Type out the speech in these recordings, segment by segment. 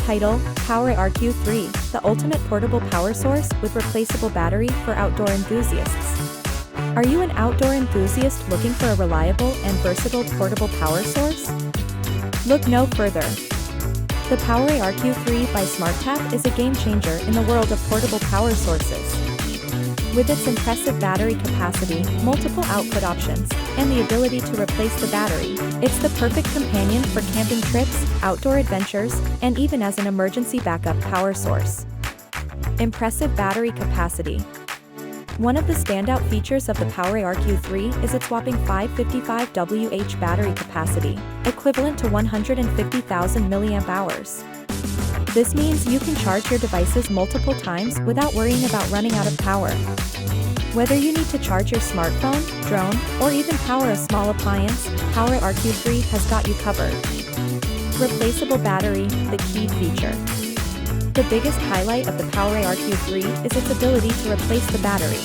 Title: PowerArQ3, the ultimate portable power source with replaceable battery for outdoor enthusiasts. Are you an outdoor enthusiast looking for a reliable and versatile portable power source? Look no further. The PowerArQ3 by SmartTap is a game changer in the world of portable power sources. With its impressive battery capacity, multiple output options, and the ability to replace the battery, it's the perfect companion for camping trips, outdoor adventures, and even as an emergency backup power source. Impressive battery capacity. One of the standout features of the PowerArQ3 is its whopping 555 Wh battery capacity, equivalent to 150,000 mAh. This means you can charge your devices multiple times without worrying about running out of power. Whether you need to charge your smartphone, drone, or even power a small appliance, PowerArQ3 has got you covered. Replaceable battery, the key feature. The biggest highlight of the PowerArQ3 is its ability to replace the battery.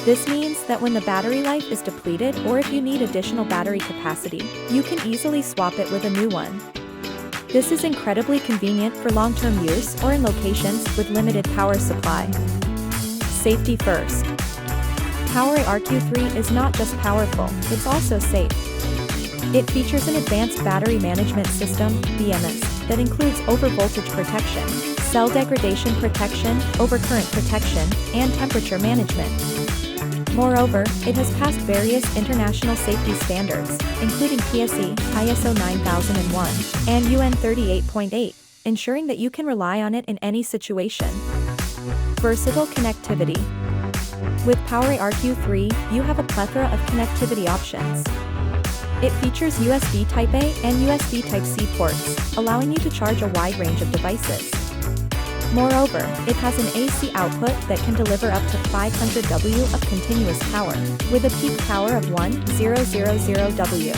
This means that when the battery life is depleted or if you need additional battery capacity, you can easily swap it with a new one. This is incredibly convenient for long-term use or in locations with limited power supply. Safety first. PowerArQ3 is not just powerful, it's also safe. It features an advanced battery management system, BMS, that includes overvoltage protection, cell degradation protection, overcurrent protection, and temperature management. Moreover, it has passed various international safety standards, including PSE, ISO 9001, and UN 38.8, ensuring that you can rely on it in any situation. Versatile connectivity. With PowerArQ3, you have a plethora of connectivity options. It features USB Type-A and USB Type-C ports, allowing you to charge a wide range of devices. Moreover, it has an AC output that can deliver up to 500 W of continuous power, with a peak power of 1000 W.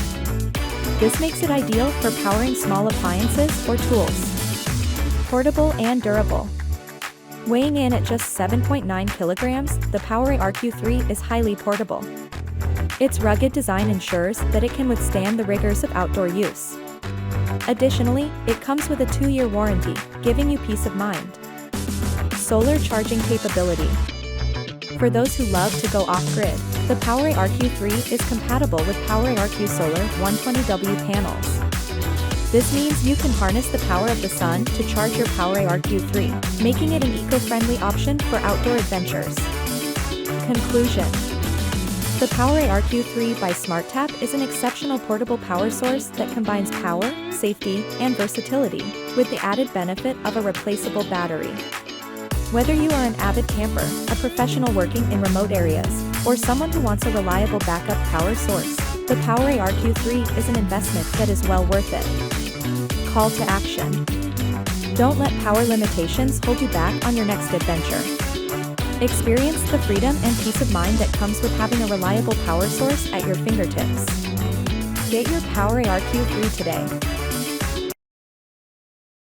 This makes it ideal for powering small appliances or tools. Portable and durable. Weighing in at just 7.9 kilograms, the PowerArQ3 is highly portable. Its rugged design ensures that it can withstand the rigors of outdoor use. Additionally, it comes with a 2-year warranty, giving you peace of mind. Solar charging capability. For those who love to go off-grid, the PowerArQ3 is compatible with PowerArQ Solar 120W panels. This means you can harness the power of the sun to charge your PowerArQ3, making it an eco-friendly option for outdoor adventures. Conclusion. The PowerArQ3 by SmartTap is an exceptional portable power source that combines power, safety, and versatility, with the added benefit of a replaceable battery. Whether you are an avid camper, a professional working in remote areas, or someone who wants a reliable backup power source, the PowerArQ3 is an investment that is well worth it. Call to action. Don't let power limitations hold you back on your next adventure. Experience the freedom and peace of mind that comes with having a reliable power source at your fingertips. Get your PowerArQ3 today.